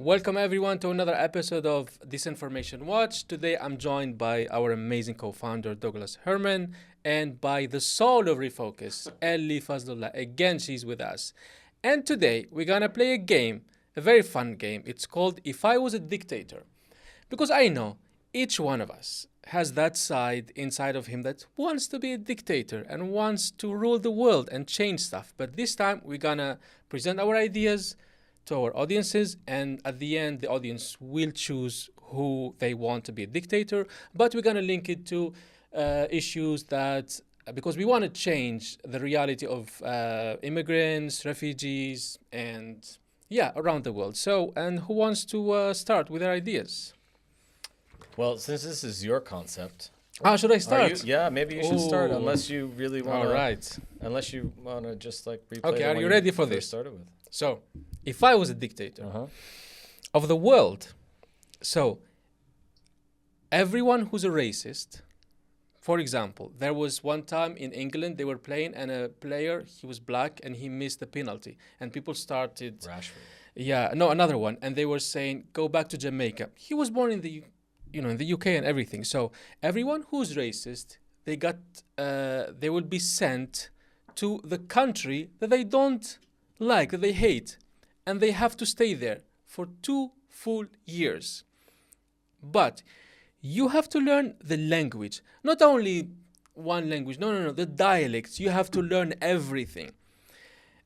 Welcome everyone to another episode of Disinformation Watch. Today I'm joined by our amazing co-founder Douglas Herman and by the soul of Refocus, Eli Fazlollah. Again, she's with us. And today we're gonna play a game, a very fun game. It's called If I Was a Dictator. Because I know each one of us has that side inside of him that wants to be a dictator and wants to rule the world and change stuff. But this time we're gonna present our ideas to our audiences, and at the end the audience will choose who they want to be a dictator, but we're going to link it to issues that because we want to change the reality of immigrants, refugees, and around the world. So, and who wants to start with their ideas? Well, since this is your concept, should I start? Maybe you should start, unless you really want to. All right. Unless you want to just like replay. Okay, are you ready for this? Started with. So, if I was a dictator of the world, so everyone who's a racist, for example, there was one time in England they were playing and a player, he was black and he missed the penalty, and people started Rasheed. Another one, and they were saying go back to Jamaica. He was born in the in the UK and everything. So everyone who's racist, they will be sent to the country that they don't like, that they hate, and they have to stay there for 2 full years. But you have to learn the language, not only one language, no, the dialects. You have to learn everything.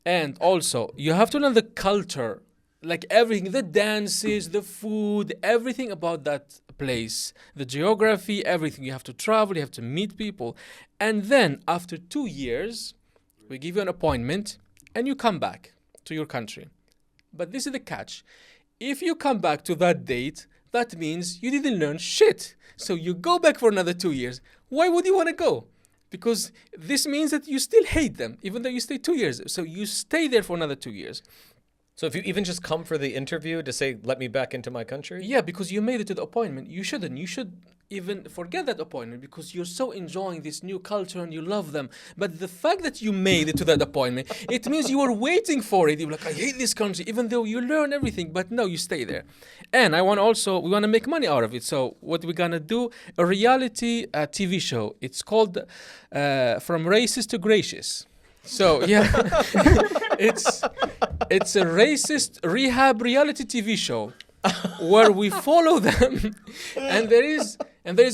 And also, you have to learn the culture, like everything, the dances, the food, everything about that place, the geography, everything. You have to travel, you have to meet people. And then after 2 years, we give you an appointment and you come back to your country. But this is the catch. If you come back to that date, that means you didn't learn shit. So you go back for another 2 years. Why would you want to go? Because this means that you still hate them, even though you stay 2 years. So you stay there for another 2 years. So if you even just come for the interview to say, let me back into my country? Yeah, because you made it to the appointment. You shouldn't. You should even forget that appointment because you're so enjoying this new culture and you love them. But the fact that you made it to that appointment, it means you were waiting for it. You're like, I hate this country, even though you learn everything. But no, you stay there. And we want to make money out of it. So what we're going to do, a reality TV show. It's called From Racist to Gracious. So yeah, it's a racist rehab reality TV show where we follow them, and there is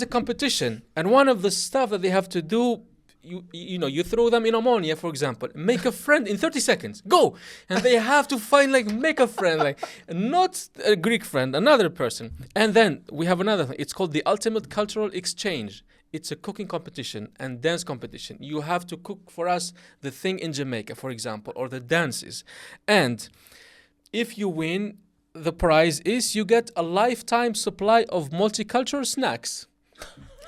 a competition. And one of the stuff that they have to do, you throw them in ammonia, for example, make a friend in 30 seconds, go, and they have to find make a friend, not a Greek friend, another person. And then we have another thing. It's called the Ultimate Cultural Exchange. It's a cooking competition and dance competition. You have to cook for us the thing in Jamaica, for example, or the dances. And if you win, the prize is you get a lifetime supply of multicultural snacks.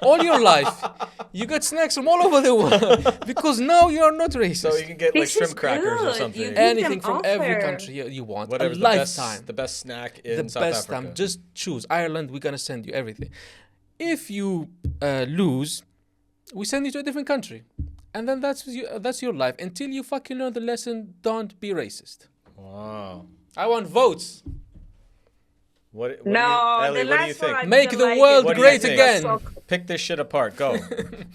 All your life, you get snacks from all over the world because now you are not racist. So you can get shrimp crackers or something. Anything from every country you want. Whatever's a lifetime. The best snack in South The best Africa. time. Just choose. Ireland, we're going to send you everything. If you lose, we send you to a different country. And then that's your life. Until you fucking learn the lesson, don't be racist. Wow. I want votes. What do you think? Make the world great again. Pick this shit apart. Go.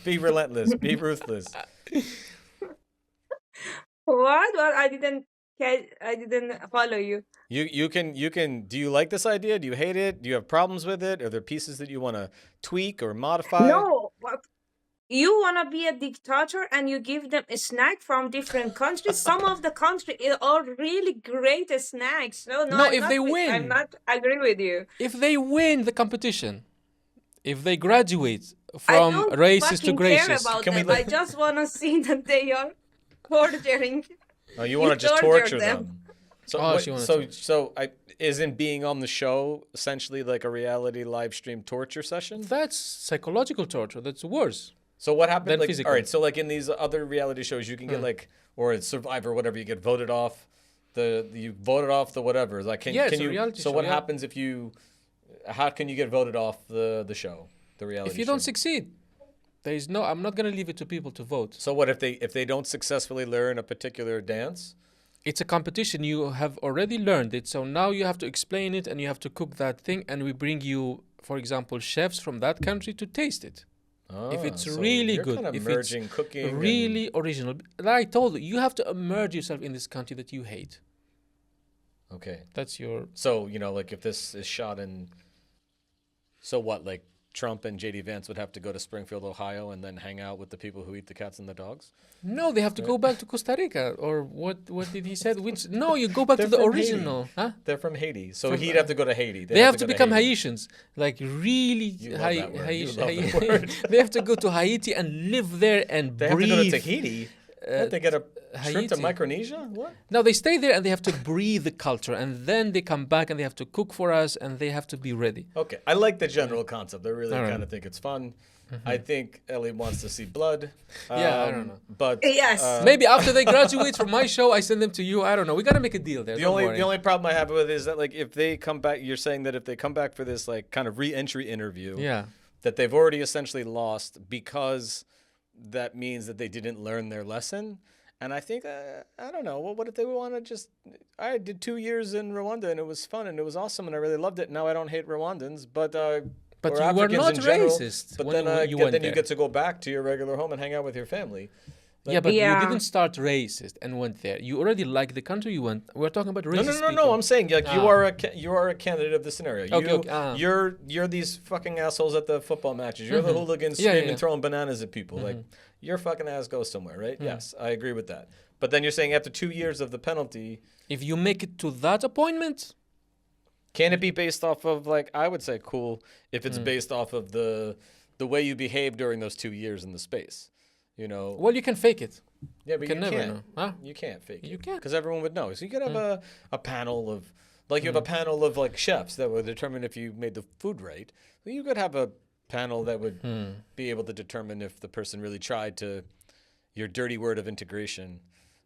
Be relentless. Be ruthless. What? Well, I didn't follow you. You can. Do you like this idea? Do you hate it? Do you have problems with it? Are there pieces that you want to tweak or modify? No. You want to be a dictator and you give them a snack from different countries. Some of the countries are really great snacks. They win. I'm not agree with you. If they win the competition, if they graduate from racist to gracious, I don't care about them. I just want to see that they are torturing. Oh, you want to just torture them. So, isn't being on the show essentially like a reality live stream torture session? That's psychological torture. That's worse. So what happened? Physical. All right. So in these other reality shows, you can get or it's Survivor, whatever. You get voted off. You voted off the whatever. Can you? Reality so show, what happens if you? How can you get voted off the show, the reality? If you don't succeed, there is no. I'm not gonna leave it to people to vote. So what if they don't successfully learn a particular dance? it's a competition. You have already learned it, so now you have to explain it and you have to cook that thing. And we bring you, for example, chefs from that country to taste it. If it's so really you're good, kind of if merging it's cooking and- really original. Like I told you, you have to immerse yourself in this country that you hate. Okay. That's your. So, like if this is shot in, so what, like Trump and JD Vance would have to go to Springfield, Ohio and then hang out with the people who eat the cats and the dogs? No, they have to go back to Costa Rica, or what did he say? Which no, you go back They're to the from original. Haiti. Huh? They're from Haiti. So he'd have to go to Haiti. They have to go become Haiti. Haitians, like really You love that word. You love that Haitian. word. They have to go to Haiti and live there and They have breathe. to go to Tahiti. What, they get a trip to Haiti. Micronesia? What? No, they stay there and they have to breathe the culture, and then they come back and they have to cook for us, and they have to be ready. Okay. I like the general concept. I really All right. kind of think it's fun. I think Ellie wants to see blood. Yeah, I don't know. But Yes. Maybe after they graduate from my show, I send them to you. I don't know. We gotta make a deal there. the Don't only worry. the only problem I have with it is that, like, if they come back, you're saying that if they come back for this like kind of re-entry interview, Yeah. that they've already essentially lost, because that means that they didn't learn their lesson. And I think, I don't know, what if they want to just, I did 2 years in Rwanda and it was fun and it was awesome and I really loved it. Now I don't hate Rwandans, but But or you were Africans not in general. racist But when then, you went then you there. get to go back to your regular home and hang out with your family. Yeah, but Yeah. you didn't start racist and went there. You already liked the country you went. We're talking about No, racist no. people. I'm saying, like, you Ah. are a candidate of the scenario. Okay, okay, ah. You're these fucking assholes at the football matches. You're the hooligans Yeah, screaming, yeah. throwing bananas at people. Like, your fucking ass goes somewhere, right? Yes, I agree with that. But then you're saying after 2 years of the penalty, If you make it to that appointment, can it be based off of, like, I would say cool if it's based off of the way you behave during those 2 years in the space. well, you can fake it. Yeah, but can you never can't. know. Huh? You can't fake it. You can't. Because everyone would know. So you could have a panel of, like, you have a panel of, like, chefs that would determine if you made the food right. Well, you could have a panel that would be able to determine if the person really tried to, your dirty word of integration,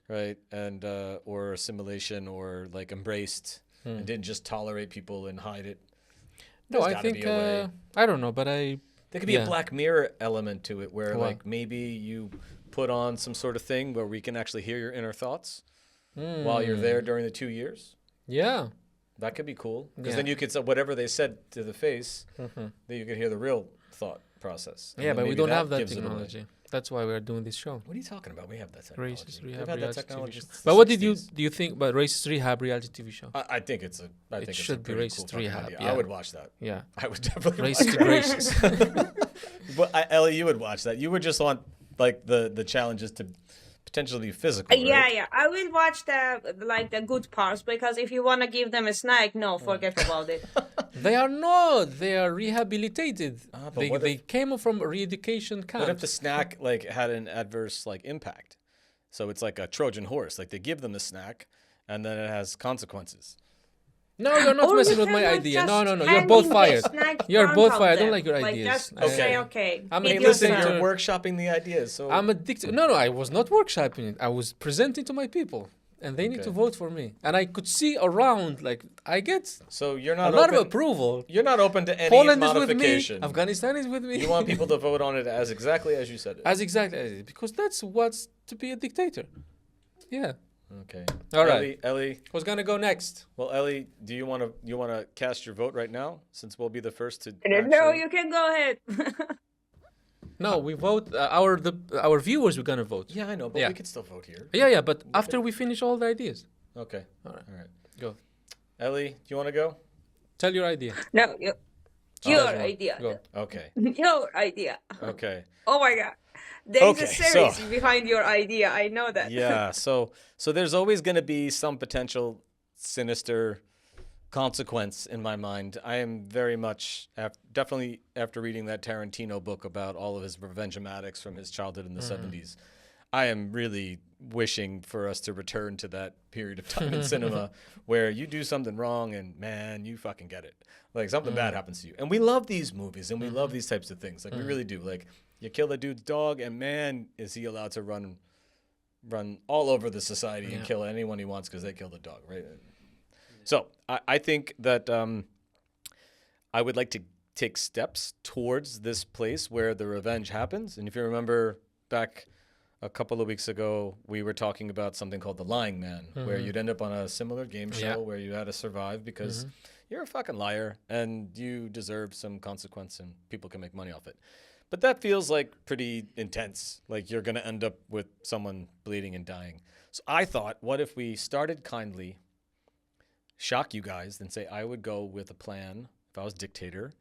right? And, or assimilation, or, like, embraced and didn't just tolerate people and hide it. No, There's I gotta think be a way. I don't know, but I There could be yeah. a Black Mirror element to it where, What? like, maybe you put on some sort of thing where we can actually hear your inner thoughts while you're there during the 2 years. yeah. That could be cool. Because Yeah. then you could say whatever they said to the face, then you could hear the real thought process. And Yeah, then but we maybe don't have that gives it away. technology. That's why we are doing this show. What are you talking about? We have that technology. Racist We've rehab had that reality TV technology show. since But the what do 60s. you think about racist rehab reality TV show? I think it's a. I think it's a should be pretty racist cool fucking rehab, idea. yeah. I would watch that. Yeah. I would definitely watch Racist to that. gracious. But Ellie, you would watch that. You would just want, like, the challenges to potentially be physical. Right? Yeah. I will watch the good parts, because if you want to give them a snack, no, forget about it. They are not. They are rehabilitated. but They what they came from a re-education camp. What if the snack, like, had an adverse, like, impact? So it's like a Trojan horse. Like, they give them the snack, and then it has consequences. No, you're not Or messing we with my cannot idea. just No. You're hand both in the fired. snack You're front both of fired. I don't them. like your Like, ideas. just Okay. say, okay. I'm eat Hey, a your listen, snack. dictator. you're workshopping the ideas. So I'm a dictator. No, I was not workshopping it. I was presenting to my people, and they need to Okay. vote for me. And I could see around, like, I get So you're a not lot of open. approval. You're not open to any Poland is with me. modification. Afghanistan is with me. You want people to vote on it as exactly as you said it. as exactly as it, because that's what's to be a dictator. Yeah. Okay. All right. Ellie. Who's gonna go next? Well, Ellie, do you want to cast your vote right now, since we'll be the first to? No, actually- you can go ahead. No, we vote. Our viewers were gonna vote. Yeah, I know, but Yeah. we can still vote here. Yeah. But after we finish all the ideas, Okay. All right. All right. go. Ellie, do you want to go? Tell your idea. No, your There's one. idea. Go. Okay. Your idea. Okay. Oh my God. There's Okay, a series so- behind your idea. I know that. Yeah. So there's always going to be some potential sinister consequence in my mind. I am very much definitely after reading that Tarantino book about all of his revenge-o-matics from his childhood in the 70s. I am really wishing for us to return to that period of time in cinema where you do something wrong and, man, you fucking get it. Like, something bad happens to you. And we love these movies and we love these types of things. Like, we really do. Like, you kill a dude's dog and, man, is he allowed to run all over the society and kill anyone he wants because they killed a dog, right? So I think that I would like to take steps towards this place where the revenge happens. And if you remember back a couple of weeks ago, we were talking about something called the lying man, where you'd end up on a similar game show where you had to survive because you're a fucking liar and you deserve some consequence and people can make money off it. But that feels like pretty intense. Like you're going to end up with someone bleeding and dying. So I thought, what if we started kindly, shock you guys, and say I would go with a plan, if I was dictator,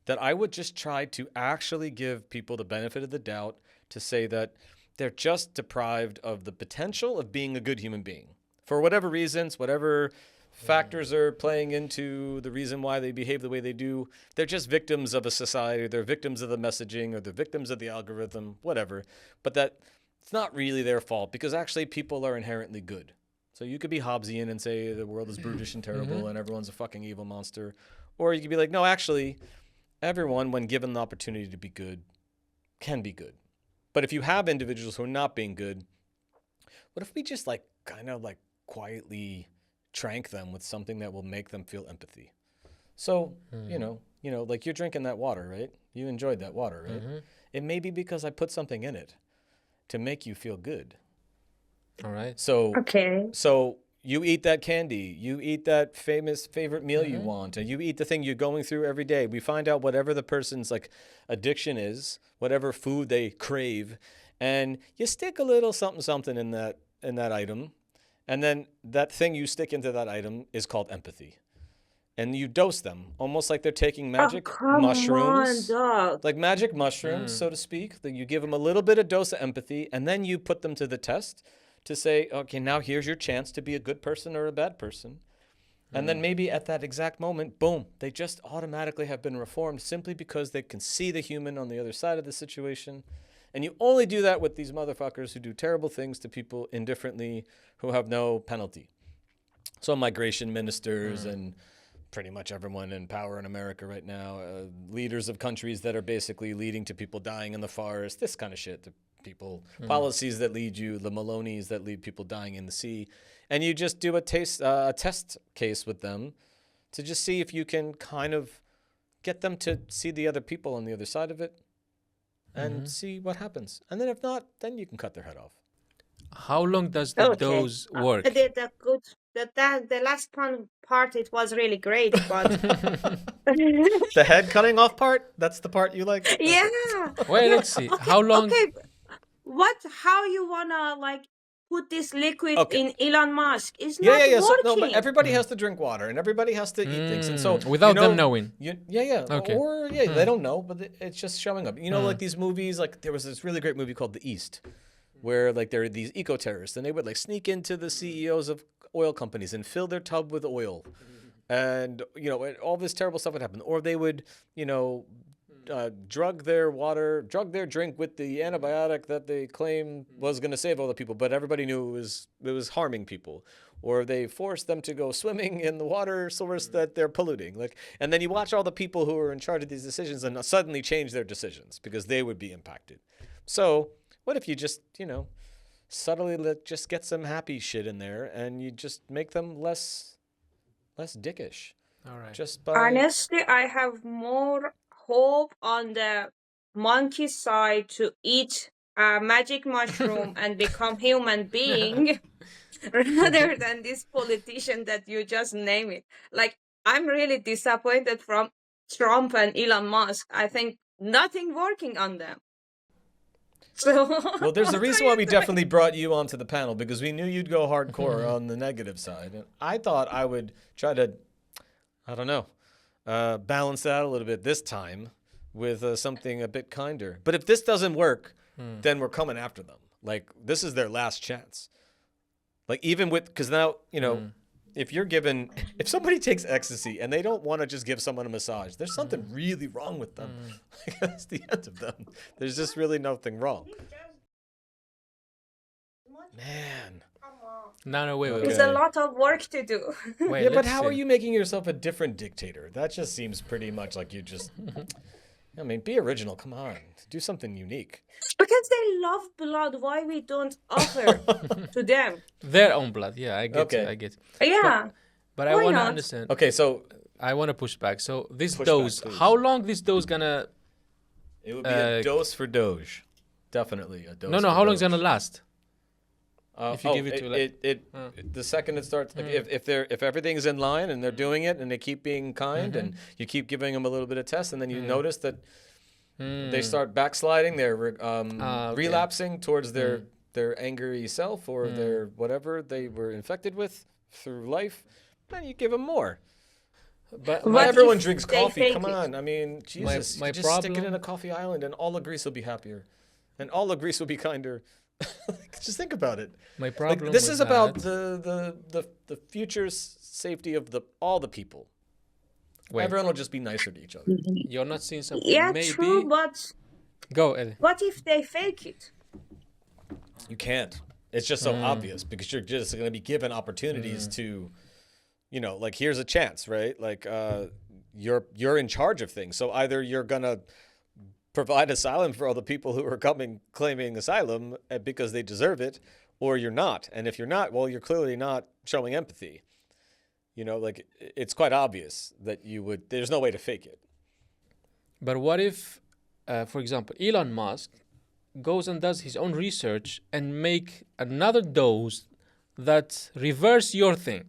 that I would just try to actually give people the benefit of the doubt to say that they're just deprived of the potential of being a good human being. For whatever reasons, whatever factors are playing into the reason why they behave the way they do, they're just victims of a society, they're victims of the messaging, or they're victims of the algorithm, whatever. But that it's not really their fault because actually people are inherently good. So you could be Hobbesian and say the world is brutish and terrible and everyone's a fucking evil monster. Or you could be like, no, actually, everyone, when given the opportunity to be good, can be good. But if you have individuals who are not being good, what if we just like kind of like quietly trank them with something that will make them feel empathy? So, you know, like you're drinking that water, right? You enjoyed that water, right? It may be because I put something in it to make you feel good. All right. So, Okay. so you eat that candy, you eat that favorite meal you want, and you eat the thing you're going through every day. We find out whatever the person's like addiction is, whatever food they crave, and you stick a little something in that item, and then that thing you stick into that item is called empathy. And you dose them almost like they're taking magic mushrooms, like magic mushrooms, so to speak. That you give them a little bit of dose of empathy, and then you put them to the test to say, okay, now here's your chance to be a good person or a bad person. And then maybe at that exact moment, boom, they just automatically have been reformed simply because they can see the human on the other side of the situation. And you only do that with these motherfuckers who do terrible things to people indifferently, who have no penalty. So migration ministers and pretty much everyone in power in America right now, leaders of countries that are basically leading to people dying in the forest, this kind of shit. The people, policies that lead you, the Maloney's that lead people dying in the sea. And you just do a test case with them to just see if you can kind of get them to see the other people on the other side of it and see what happens. And then if not, then you can cut their head off. How long does the dose work? The last part, it was really great, but The head cutting off part? That's the part you like? yeah. Wait, let's see. How long? Okay, how you wanna like put this liquid in Elon Musk? It's not Yeah. working. So, no, but everybody has to drink water and everybody has to eat things. And so without them knowing. Okay. Or they don't know, but it's just showing up. You know, like these movies, like there was this really great movie called The East, where like there are these eco-terrorists and they would like sneak into the CEOs of oil companies and fill their tub with oil. And, you know, all this terrible stuff would happen. Or they would, you know, drug their drink with the antibiotic that they claim was going to save all the people, but everybody knew it was harming people. Or they forced them to go swimming in the water source that they're polluting. And then you watch all the people who are in charge of these decisions and suddenly change their decisions because they would be impacted. So what if you just, you know, subtly just get some happy shit in there and you just make them less dickish. All right. Just by... Honestly, I have more hope on the monkey side to eat a magic mushroom and become human being rather than this politician that you just name it. Like, I'm really disappointed from Trump and Elon Musk. I think nothing working on them. So, well, there's a reason why we definitely brought you onto the panel, because we knew you'd go hardcore on the negative side. And I thought I would try to, I don't know, balance that out a little bit this time with something a bit kinder. But if this doesn't work, then we're coming after them. Like, this is their last chance. Like, even with, because now, you know, if if somebody takes ecstasy and they don't want to just give someone a massage, there's something really wrong with them. Like, that's the end of them. There's just really nothing wrong. Man. No, wait. There's a lot of work to do. Wait, but how are you making yourself a different dictator? That just seems pretty much like you just... I mean, be original. Come on. Do something unique. Because they love blood. Why we don't offer to them? Their own blood. Yeah, I get it. I get it. Yeah. But I want to understand. Okay, so... I want to push back. So this dose, how long this dose gonna... It would be a dose for Doge. definitely a dose. No, per how long is it dose. gonna last? If you give it to, like- the second it starts, like if everything's in line and they're doing it and they keep being kind and you keep giving them a little bit of test and then you notice that they start backsliding, they're relapsing towards their angry self or their whatever they were infected with through life, then you give them more. But Not What everyone if drinks they coffee. fake Come it? on, I mean, Jesus, my you just stick it problem- in a coffee island and all the Greece will be happier, and all the Greece will be kinder. Just think about it. my Like, problem. this with is about that- the future safety of all the people. Wait, Everyone will just be nicer to each other. you're not seeing something. Yeah, Maybe true, but go, Eddie. what if they fake it? You can't. It's just so obvious because you're just going to be given opportunities to, like here's a chance, right? Like you're in charge of things. So either you're going to provide asylum for all the people who are claiming asylum because they deserve it, or you're not. And if you're not, well, you're clearly not showing empathy. Like it's quite obvious that there's no way to fake it. But what if, for example, Elon Musk goes and does his own research and make another dose that reverse your thing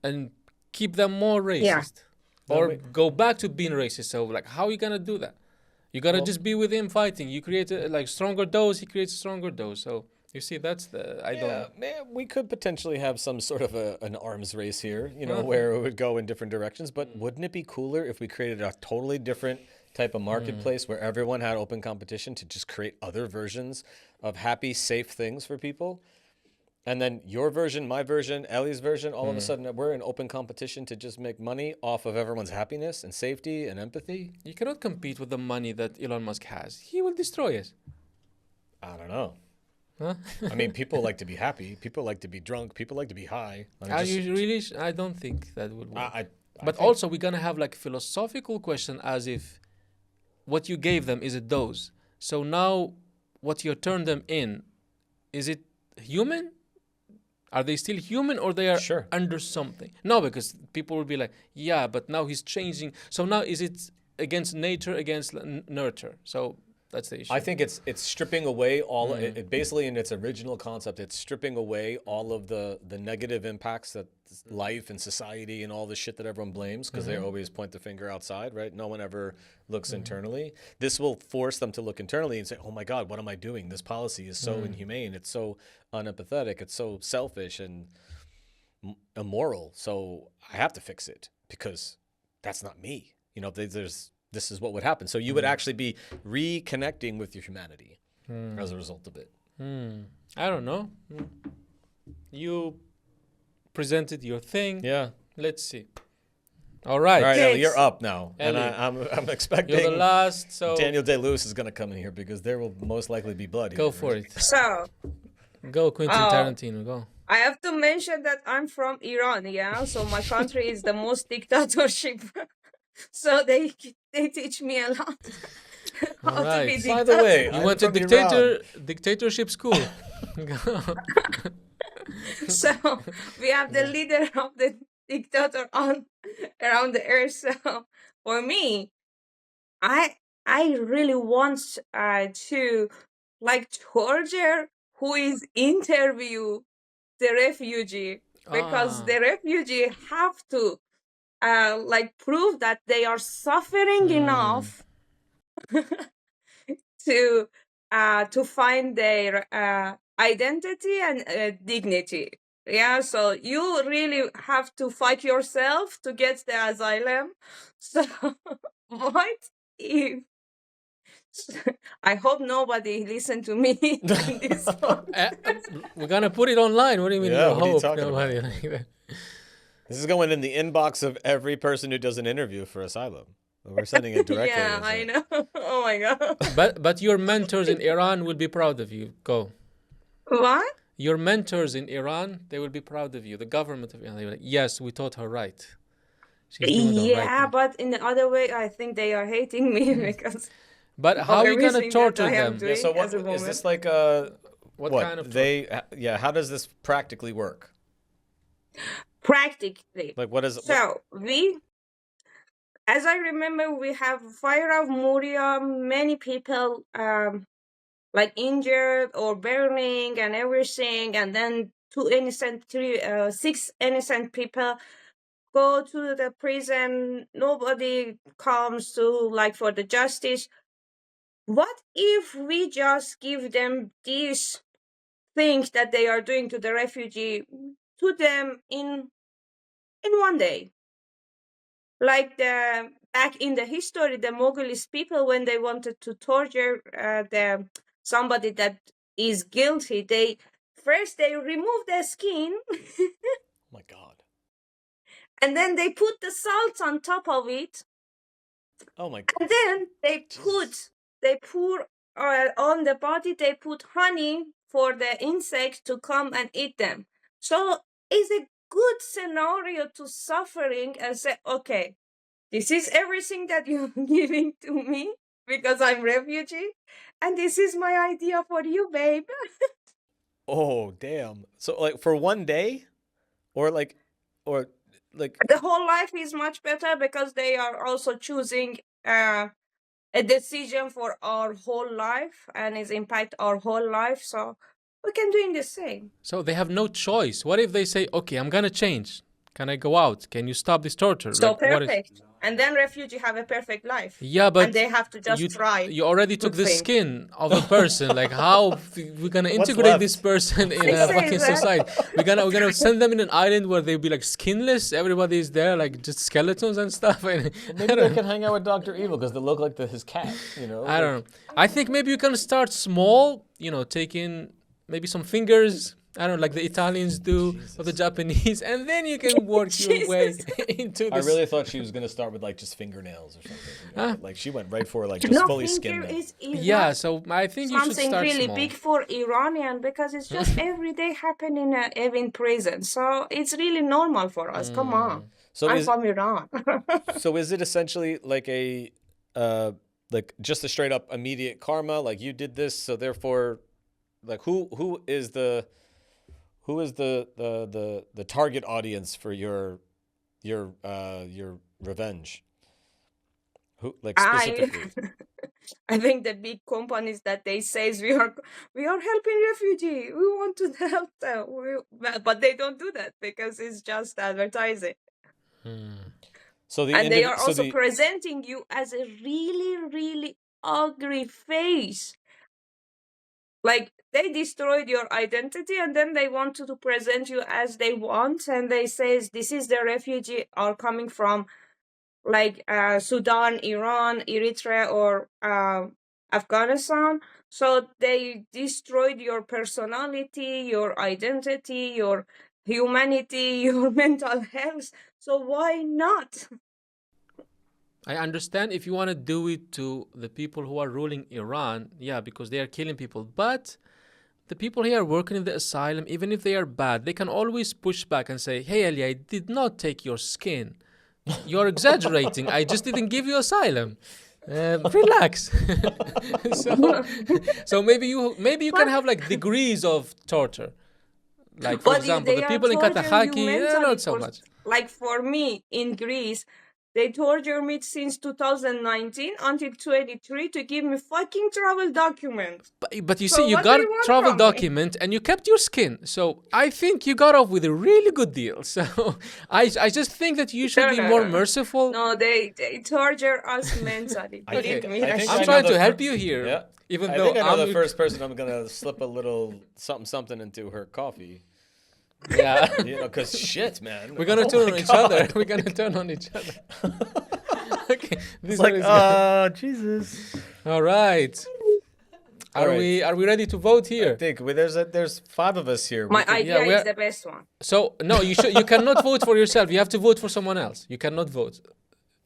and keep them more racist, or go back to being racist? So, like, how are you gonna do that? You gotta just be with him fighting. You create a stronger dose. He creates a stronger dose. So you see, that's the Man, we could potentially have some sort of an arms race here, where it would go in different directions. But wouldn't it be cooler if we created a totally different type of marketplace where everyone had open competition to just create other versions of happy, safe things for people? And then your version, my version, Ellie's version, all of a sudden we're in open competition to just make money off of everyone's happiness and safety and empathy? You cannot compete with the money that Elon Musk has. He will destroy us. I don't know. Huh? I mean, people like to be happy. People like to be drunk. People like to be high. Are you really? I don't think that would work. I But think- also, we're gonna have like philosophical question, as if what you gave them is a dose. So now, what you turn them in, is it human? Are they still human, or they are Sure. under something? No, because people will be like, yeah, but now he's changing. So now, is it against nature, against nurture? So that's the issue. I think it's stripping away all it basically in its original concept. It's stripping away all of the negative impacts that life and society and all the shit that everyone blames because they always point the finger outside, right? No one ever looks internally. This will force them to look internally and say, "Oh my God, what am I doing? This policy is so inhumane. It's so unempathetic. It's so selfish and immoral. So I have to fix it because that's not me." This is what would happen. So you would actually be reconnecting with your humanity as a result of it. I don't know. You presented your thing. Yeah. Let's see. All right. All right, Thanks. Ellie, you're up now. And Ellie. I'm expecting You're the last. So Daniel Day-Lewis is going to come in here because there will most likely be blood. go here, for right? it. So Go, Quentin Oh. Tarantino. Go. I have to mention that I'm from Iran, yeah. So my country is the most dictatorship. So they teach me a lot how to Alright. be By By dictator. the way, You I'm went to from Iran. dictatorship school. Go. So we have the leader of the dictator on around the earth. So for me, I really want to like torture who is interview the refugee because Ah. the refugee have to like prove that they are suffering enough to find their identity and dignity. Yeah, so you really have to fight yourself to get the asylum. So what if I hope nobody listen to me in this one. We're gonna put it online. What do you mean? Yeah, you what are you hope talking nobody like that? This is going in the inbox of every person who does an interview for asylum. We're sending it directly. Yeah, I know. Oh my god. But your mentors in Iran will be proud of you. Go. What? Your mentors in Iran, they will be proud of you. The government of Iran, they will be like, yes, we taught her right. She's doing the right Yeah, thing. but in the other way, I think they are hating me because But how are you gonna everything that torture I am them? doing. Yeah, so what as a is woman. this like What kind of how does this practically work? Practically. Like what is So as I remember, we have fire of Moria. Many people like injured or burning and everything, and then six innocent people go to the prison. Nobody comes to like for the justice. What if we just give them these things that they are doing to the refugee to them in one day? Like the back in the history, the Mogulist people, when they wanted to torture somebody that is guilty, they remove the skin Oh my God. and then they put the salt on top of it, Oh my. and then they pour on the body, they put honey for the insects to come and eat them. So it's a good scenario to suffering and say, okay, this is everything that you're giving to me because I'm refugee, and this is my idea for you, babe. Oh damn. So like for one day, or like. The whole life is much better because they are also choosing a decision for our whole life and is impact our whole life. So we can do the same. So they have no choice. What if they say, okay, I'm gonna change? Can I go out? Can you stop this torture? So Like, what is- perfect. And then refugee have a perfect life. Yeah, but and they have to just try. You already took good the thing. skin of a person. Like, how we're gonna What's integrate left? this person in I a say fucking that. society? We're gonna send them in an island where they'll be like skinless. Everybody's there, like just skeletons and stuff. And Maybe they can hang out with Dr. Evil because they look like his cat, you know? I don't know. I think maybe you can start small. You know, taking maybe some fingers. I don't know, like the Italians do, or the Japanese, and then you can work your way into this. I really thought she was going to start with like just fingernails or something. You know? Like she went right for like just No, fully finger skinned. is Yeah, not so I think you should something start really small. big for Iranian because it's just every day happening in prison. So it's really normal for us. Come on. So I'm from Iran. So is it essentially like a like just a straight up immediate karma? Like you did this, so therefore, like who is the target audience for your revenge? Who like specifically? I think the big companies that they says we are helping refugee. We want to help them. But they don't do that because it's just advertising. So They are also presenting you as a really, really ugly face. Like they destroyed your identity and then they want to present you as they want, and they says this is the refugee are coming from like Sudan, Iran, Eritrea, or Afghanistan. So they destroyed your personality, your identity, your humanity, your mental health. So why not? I understand if you want to do it to the people who are ruling Iran, yeah, because they are killing people. But the people here working in the asylum, even if they are bad, they can always push back and say, hey, Ali, I did not take your skin. You're exaggerating. I just didn't give you asylum. Relax. so maybe you can have like degrees of torture. Like, for example, the people in Katahaki, not so much. Like for me in Greece, they torture me since 2019 until 23 to give me fucking travel document. But you see, you got a travel document and you kept your skin. So I think you got off with a really good deal. So I just think that you should be more merciful. No, they torture us mentally. I'm trying to help you here. Yeah. Even I though think I know the first person I'm going to slip a little something into her coffee. Yeah. You know, because shit, man. We're going to turn on each other. We're going to turn on each other. Okay. This like, Jesus. All right. Are we ready to vote here? I think there's 5 of us here. My idea is the best one. So no, you cannot vote for yourself. You have to vote for someone else. You cannot vote.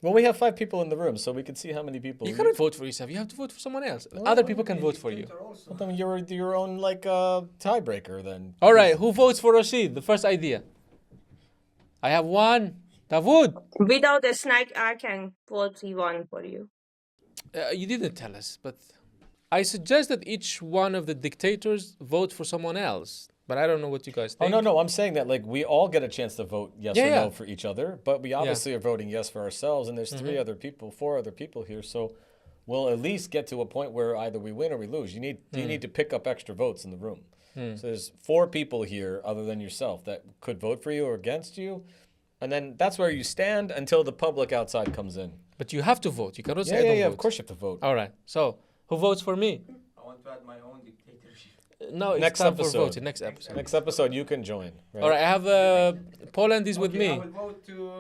Well, we have 5 people in the room, so we can see how many people. You cannot vote for yourself. You have to vote for someone else. Other people can vote for you. Well, then you're your own like tiebreaker then. All right, who votes for Rasheed? The first idea. I have one. Dawoud. Without a snack, I can vote one for you. You didn't tell us, but I suggest that each one of the dictators vote for someone else. But I don't know what you guys think. Oh, no, I'm saying that like we all get a chance to vote yes or no for each other, but we obviously are voting yes for ourselves, and there's 4 other people here. So we'll at least get to a point where either we win or we lose. You need to pick up extra votes in the room. So there's 4 people here other than yourself that could vote for you or against you. And then that's where you stand until the public outside comes in. But you have to vote. You cannot say I don't vote. Of course you have to vote. All right. So who votes for me? I want to add my own dictatorship. No, it's Next time episode. for voting. Next episode. Next episode you can join. Right? All right. I have Poland is with Okay, I me. will vote to.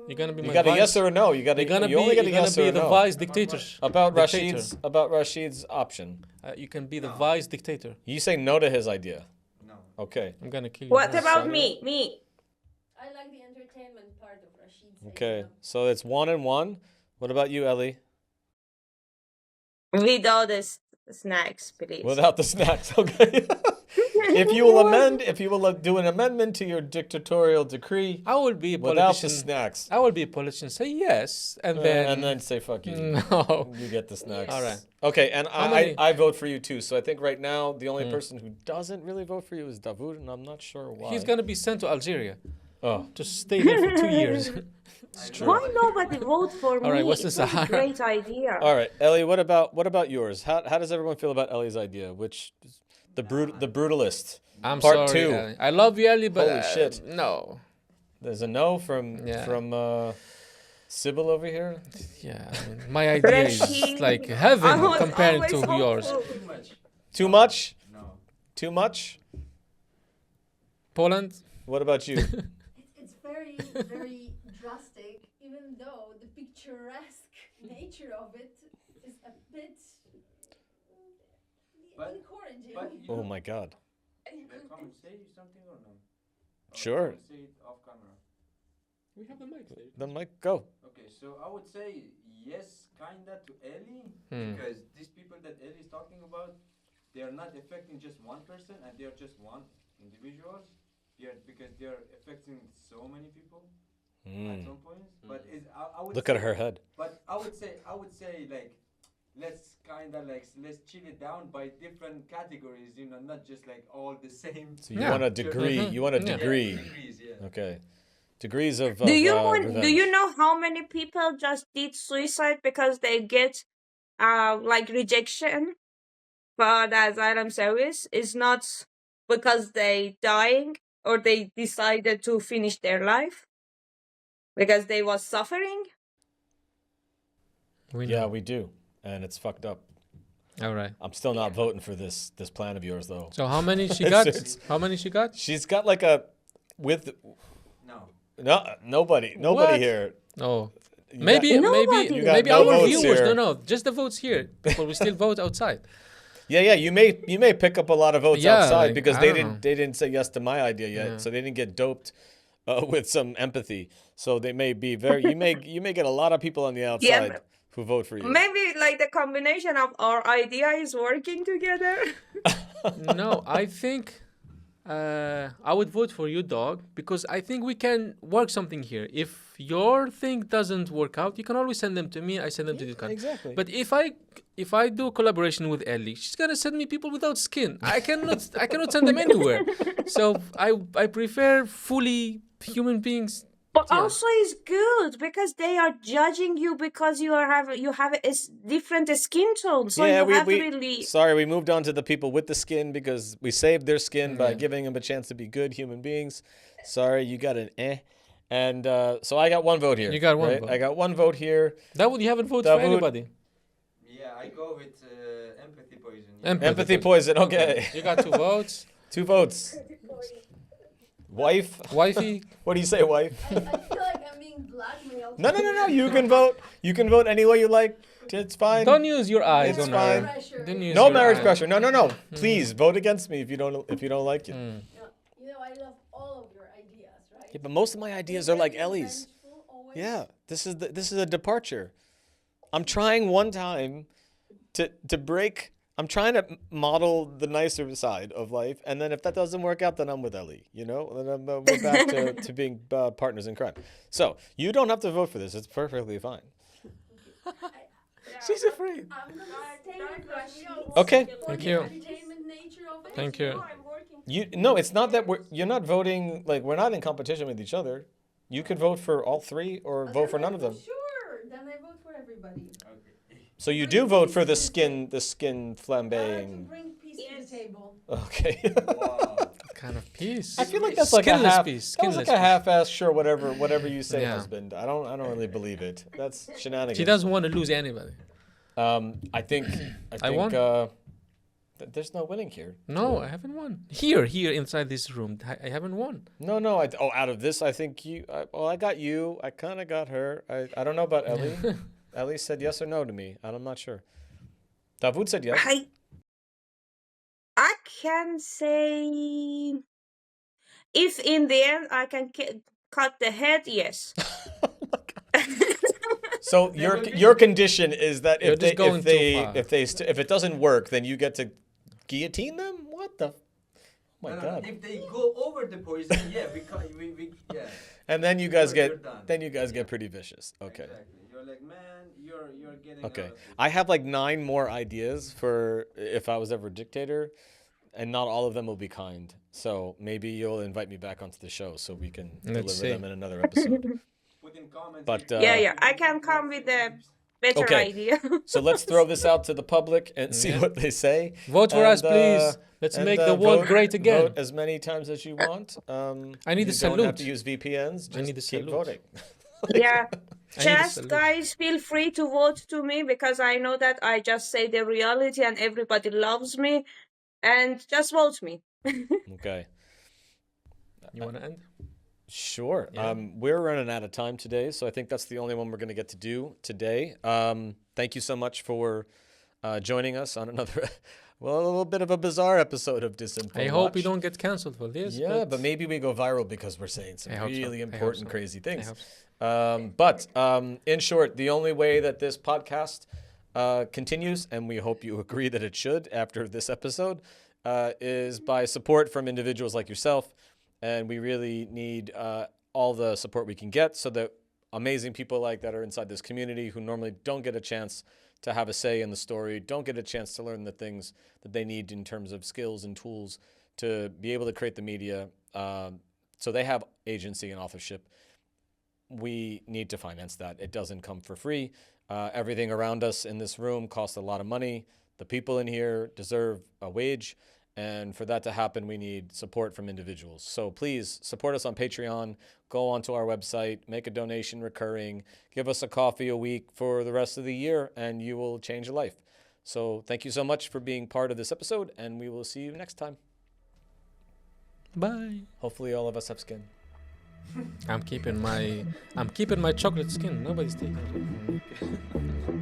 You're gonna be You my got a vice. yes or a no. You only get a yes or a the no. vice dictator. About Dictator. Rashid's option. You can be the vice dictator. You say no to his idea. No. Okay. I'm gonna kill you. What now. about me? Me. I like the entertainment part of Rasheed's Okay. idea. So it's 1 and 1. What about you, Ellie? Without the snacks, please. Without the snacks, okay. If you will do an amendment to your dictatorial decree I will be a without the politician. snacks, I will be a politician. Say yes, and then say fuck you. no. You get the snacks. All right. Okay, and many- I vote for you too. So I think right now the only person who doesn't really vote for you is Dawoud, and I'm not sure why. He's gonna be sent to Algeria Oh, to stay there for 2 years. it's true. Why nobody vote for me? All right, what's the It was a Sahara? great idea. All right, Ellie. What about yours? How does everyone feel about Ellie's idea? Which the brutalist. I'm Part sorry. 2. Ali. I love you, Ali, but Holy shit. no. There's a no from Sybil over here. Yeah, I mean, my idea is Rasheed. like I heaven was compared always to yours. hopeful. Too much. Too much? No. Too much? Poland. What about you? It's very, very drastic, even though the picturesque nature of it is a bit encouraging. But you Oh my God. Like, come and say something or no? Or Sure. come and say it off camera. We have the mic there. Then Mike, go. Okay, so I would say yes, kinda to Ellie, Hmm. because these people that Ellie is talking about, they are not affecting just one person, and they are just one individuals. Because they are affecting so many people at some points. But I would Look say, at her head. But I would say like, let's chill it down by different categories, not just like all the same. So you Yeah. want a degree? You want a Yeah. degree? Degrees, yeah. Okay. Degrees of Do you revenge. know how many people just did suicide because they get like rejection for the asylum service? It's not because they dying or they decided to finish their life because they was suffering. We Yeah, know. we do, and it's fucked up. All right. I'm still not voting for this plan of yours though. So how many she It's- got? it's- How many she got? She's got like a with No. nobody What? here. Oh, You maybe got- Nobody. You got maybe no our votes viewers. here. No, just the votes here. People will still vote outside. Yeah. You may pick up a lot of votes Yeah, outside like, because I they don't didn't know. they didn't say yes to my idea yet, Yeah. so they didn't get doped with some empathy. So they may be very. You may get a lot of people on the outside but- who vote for you. Maybe like the combination of our idea is working together. No, I think I would vote for you, dog, because I think we can work something here. If your thing doesn't work out, you can always send them to me. I send them to the country. Exactly. But if I do collaboration with Ellie, she's gonna send me people without skin. I cannot send them anywhere. So I prefer fully human beings. But Yeah. also it's good because they are judging you because you have a different skin tone. So you have really sorry, we moved on to the people with the skin because we saved their skin by Yeah. giving them a chance to be good human beings. Sorry, you got an eh. And so I got one vote here. You got one right? vote. I got one vote here. Dawoud, you haven't voted for Dawoud. anybody. Yeah, I go with empathy poison. Empathy poison. Okay. You got 2 votes. 2 votes. Wife. Wifey. What do you say, wife? I feel like I'm being blackmailed. No. You can vote. You can vote any way you like. It's fine. Don't use your eyes It's on fine. her. Pressure. Don't use No your marriage eyes. pressure. No. Please vote against me if you don't like it. You know, I love all of your ideas, right? Yeah, but most of my ideas are like Ellie's. Vengeful always. Yeah, this is a departure. I'm trying one time to break. I'm trying to model the nicer side of life, and then if that doesn't work out, then I'm with Ellie. Then we're back to being partners in crime. So you don't have to vote for this. It's perfectly fine. She's afraid. I'm gonna stay with Rasheed. Okay. For Thank the you. entertainment nature of it. Thank you. It's not that you're not voting. Like we're not in competition with each other. You could vote for all 3 or vote for none of them. Sure. for everybody. Okay. So you do vote for the skin To flambeing. bring peace to Yes. the table. Okay. Wow. Kind of peace. I feel like that's like a Skinless half. piece. That was like Skinless a half-ass. Sure, whatever you say, Yeah. husband. I don't really believe it. That's shenanigans. She doesn't want to lose anybody. I think. I won. There's no winning here. No, I haven't won. Here inside this room, I haven't won. No. Out of this, I think you. I got you. I kind of got her. I don't know about Ellie. Ellie said yes or no to me. I'm not sure. Dawoud said yes. I can say if in the end I can cut the head, yes. So your condition is that You're if just going too far. if it doesn't work, then you get to guillotine them. What the? Oh my No, God. if they go over the poison, yeah, we yeah. And then you guys You're get done. pretty vicious. Okay. Exactly. You're like, man, you're getting Okay. out of it. I have like 9 more ideas for if I was ever dictator, and not all of them will be kind. So maybe you'll invite me back onto the show so we can deliver see. them in another episode. Put in comments. But, if- Yeah, I can come with a better Okay. idea. So let's throw this out to the public and see Yeah. what they say. Vote for us, And, please. Let's and, make the world vote- great again. Vote as many times as you want. I need you a don't have salute. to use VPNs. Just I need a keep salute. voting. Yeah. I need a Just salute. guys, feel free to vote to me because I know that I just say the reality and everybody loves me. And just vote me. Okay. You want to end? Sure. Yeah. We're running out of time today, so I think that's the only one we're going to get to do today. Thank you so much for joining us on another, a little bit of a bizarre episode of Disinfo I hope we Watch. don't get cancelled for this. Yeah, but maybe we go viral because we're saying some I hope so. really I hope important, so. crazy I things. hope so. In short, the only way that this podcast continues, and we hope you agree that it should after this episode, is by support from individuals like yourself. And we really need all the support we can get so that amazing people like that are inside this community who normally don't get a chance to have a say in the story, don't get a chance to learn the things that they need in terms of skills and tools to be able to create the media so they have agency and authorship. We need to finance that. It doesn't come for free. Everything around us in this room costs a lot of money. The people in here deserve a wage. And for that to happen, we need support from individuals. So please support us on Patreon. Go onto our website, make a donation recurring, give us a coffee a week for the rest of the year, and you will change your life. So thank you so much for being part of this episode, and we will see you next time. Bye. Hopefully all of us have skin. I'm keeping my chocolate skin. Nobody's taking it from me.